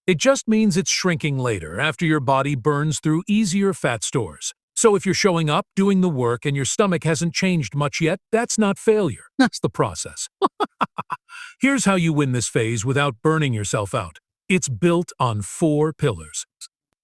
It just means it's shrinking later, after your body burns through easier fat stores. So if you're showing up, doing the work, and your stomach hasn't changed much yet, that's not failure. That's the process. Here's how you win this phase without burning yourself out. It's built on 4 pillars.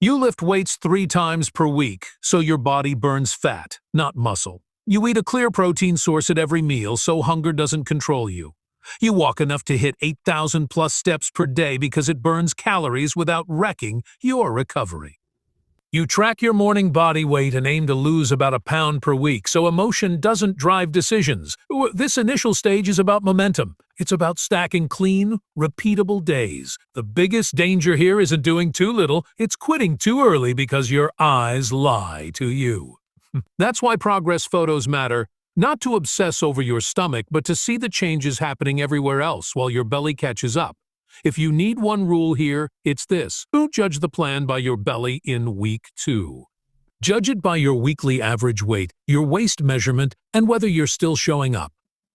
You lift weights 3 times per week, so your body burns fat, not muscle. You eat a clear protein source at every meal, so hunger doesn't control you. You walk enough to hit 8,000 plus steps per day because it burns calories without wrecking your recovery. You track your morning body weight and aim to lose about a pound per week, so emotion doesn't drive decisions. This initial stage is about momentum. It's about stacking clean, repeatable days. The biggest danger here isn't doing too little, it's quitting too early because your eyes lie to you. That's why progress photos matter. Not to obsess over your stomach, but to see the changes happening everywhere else while your belly catches up. If you need one rule here, it's this: don't judge the plan by your belly in week 2. Judge it by your weekly average weight, your waist measurement, and whether you're still showing up.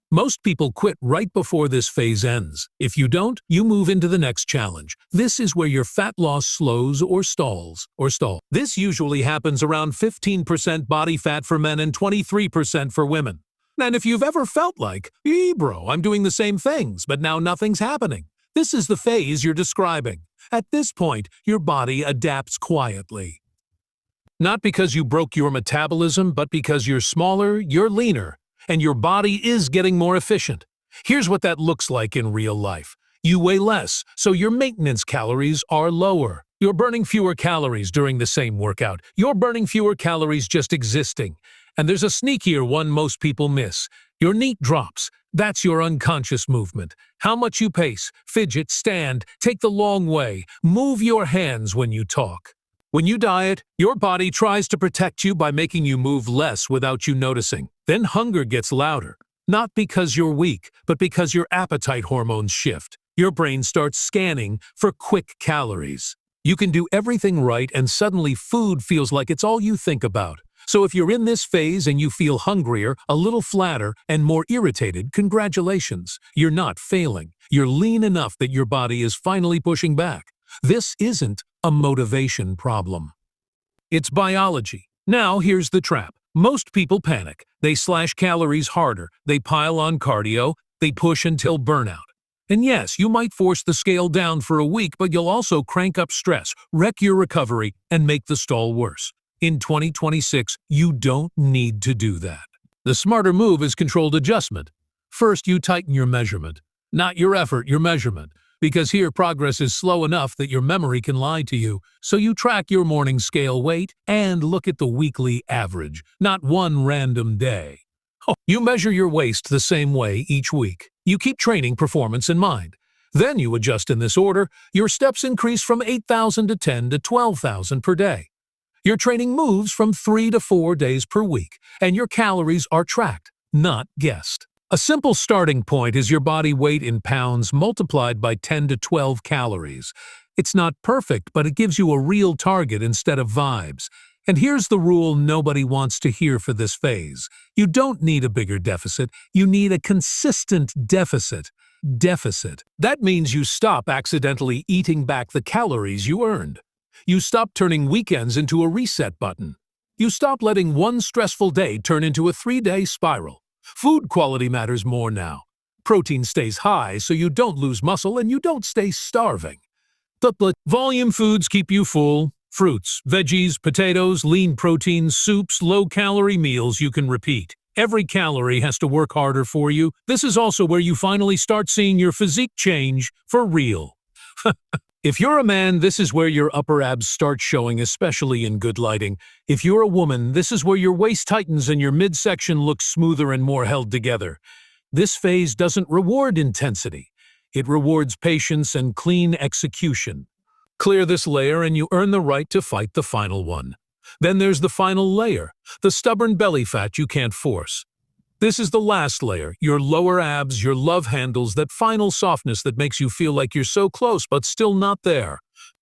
Most people quit right before this phase ends. If you don't, you move into the next challenge. This is where your fat loss slows or stalls. This usually happens around 15% body fat for men and 23% for women. And if you've ever felt like, bro, I'm doing the same things, but now nothing's happening, this is the phase you're describing. At this point, your body adapts quietly. Not because you broke your metabolism, but because you're smaller, you're leaner, and your body is getting more efficient. Here's what that looks like in real life. You weigh less, so your maintenance calories are lower. You're burning fewer calories during the same workout. You're burning fewer calories just existing. And there's a sneakier one most people miss. Your NEAT drops. That's your unconscious movement. How much you pace, fidget, stand, take the long way, move your hands when you talk. When you diet, your body tries to protect you by making you move less without you noticing. Then hunger gets louder. Not because you're weak, but because your appetite hormones shift. Your brain starts scanning for quick calories. You can do everything right and suddenly food feels like it's all you think about. So if you're in this phase and you feel hungrier, a little flatter, and more irritated, congratulations. You're not failing. You're lean enough that your body is finally pushing back. This isn't a motivation problem. It's biology. Now here's the trap. Most people panic. They slash calories harder. They pile on cardio. They push until burnout. And yes, you might force the scale down for a week, but you'll also crank up stress, wreck your recovery, and make the stall worse. In 2026, you don't need to do that. The smarter move is controlled adjustment. First, you tighten your measurement. Not your effort, your measurement. Because here progress is slow enough that your memory can lie to you. So you track your morning scale weight and look at the weekly average, not one random day. You measure your waist the same way each week. You keep training performance in mind. Then you adjust in this order. Your steps increase from 8,000 to 10 to 12,000 per day. Your training moves from 3 to 4 days per week, and your calories are tracked, not guessed. A simple starting point is your body weight in pounds multiplied by 10 to 12 calories. It's not perfect, but it gives you a real target instead of vibes. And here's the rule nobody wants to hear for this phase. You don't need a bigger deficit, you need a consistent deficit. That means you stop accidentally eating back the calories you earned. You stop turning weekends into a reset button. You stop letting one stressful day turn into a 3-day spiral. Food quality matters more now. Protein stays high so you don't lose muscle and you don't stay starving. The volume foods keep you full. Fruits, veggies, potatoes, lean proteins, soups, low-calorie meals you can repeat. Every calorie has to work harder for you. This is also where you finally start seeing your physique change for real. If you're a man, this is where your upper abs start showing, especially in good lighting. If you're a woman, this is where your waist tightens and your midsection looks smoother and more held together. This phase doesn't reward intensity. It rewards patience and clean execution. Clear this layer and you earn the right to fight the final one. Then there's the final layer, the stubborn belly fat you can't force. This is the last layer, your lower abs, your love handles, that final softness that makes you feel like you're so close but still not there.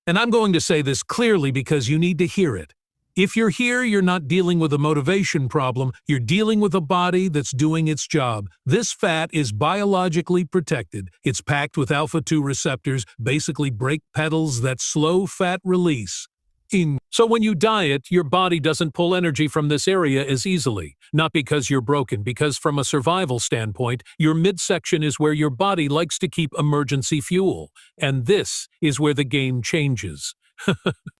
And I'm going to say this clearly because you need to hear it. If you're here, you're not dealing with a motivation problem, you're dealing with a body that's doing its job. This fat is biologically protected. It's packed with alpha-2 receptors, basically brake pedals that slow fat release. So when you diet, your body doesn't pull energy from this area as easily. Not because you're broken, because from a survival standpoint, your midsection is where your body likes to keep emergency fuel. And this is where the game changes.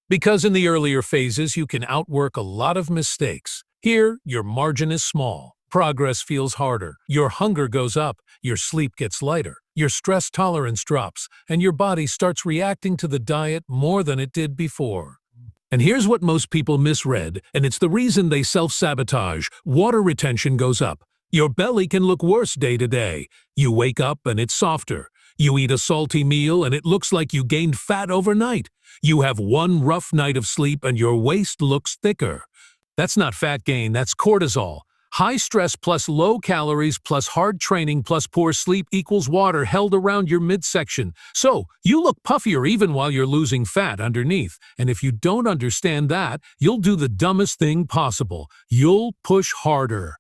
Because in the earlier phases, you can outwork a lot of mistakes. Here, your margin is small. Progress feels harder. Your hunger goes up. Your sleep gets lighter. Your stress tolerance drops. And your body starts reacting to the diet more than it did before. And here's what most people misread, and it's the reason they self-sabotage. Water retention goes up. Your belly can look worse day to day. You wake up and it's softer. You eat a salty meal and it looks like you gained fat overnight. You have one rough night of sleep and your waist looks thicker. That's not fat gain, that's cortisol. High stress plus low calories plus hard training plus poor sleep equals water held around your midsection. So, you look puffier even while you're losing fat underneath. And if you don't understand that, you'll do the dumbest thing possible. You'll push harder.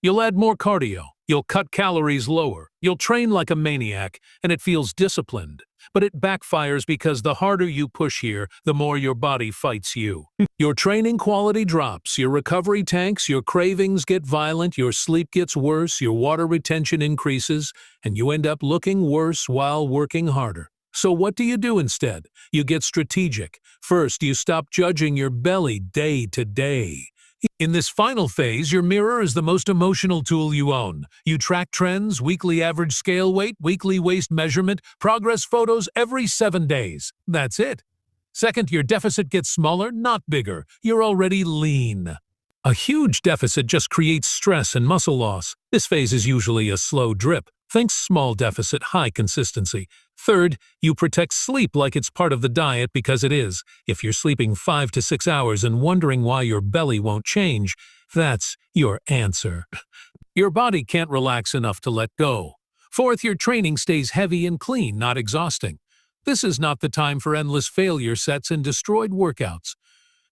You'll add more cardio. You'll cut calories lower. You'll train like a maniac, and it feels disciplined. But it backfires because the harder you push here, the more your body fights you. Your training quality drops, your recovery tanks, your cravings get violent, your sleep gets worse, your water retention increases, and you end up looking worse while working harder. So what do you do instead? You get strategic. First, you stop judging your belly day to day. In this final phase, your mirror is the most emotional tool you own. You track trends, weekly average scale weight, weekly waist measurement, progress photos every 7 days. That's it. Second, your deficit gets smaller, not bigger. You're already lean. A huge deficit just creates stress and muscle loss. This phase is usually a slow drip. Think small deficit, high consistency. Third, you protect sleep like it's part of the diet because it is. If you're sleeping 5 to 6 hours and wondering why your belly won't change, that's your answer. Your body can't relax enough to let go. Fourth, your training stays heavy and clean, not exhausting. This is not the time for endless failure sets and destroyed workouts.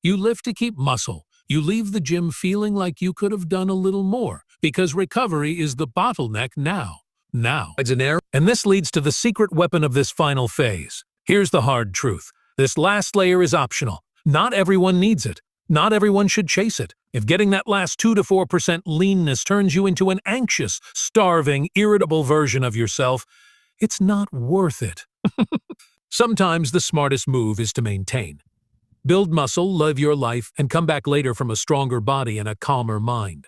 You lift to keep muscle. You leave the gym feeling like you could have done a little more, because recovery is the bottleneck now. And this leads to the secret weapon of this final phase. Here's the hard truth. This last layer is optional. Not everyone needs it. Not everyone should chase it. If getting that last 2 to 4% leanness turns you into an anxious, starving, irritable version of yourself, it's not worth it. Sometimes the smartest move is to maintain. Build muscle, live your life, and come back later from a stronger body and a calmer mind.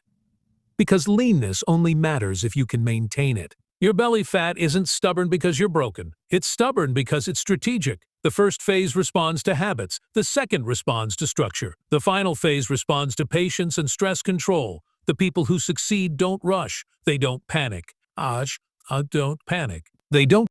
Because leanness only matters if you can maintain it. Your belly fat isn't stubborn because you're broken. It's stubborn because it's strategic. The first phase responds to habits. The second responds to structure. The final phase responds to patience and stress control. The people who succeed don't rush. They don't panic. Don't panic. They don't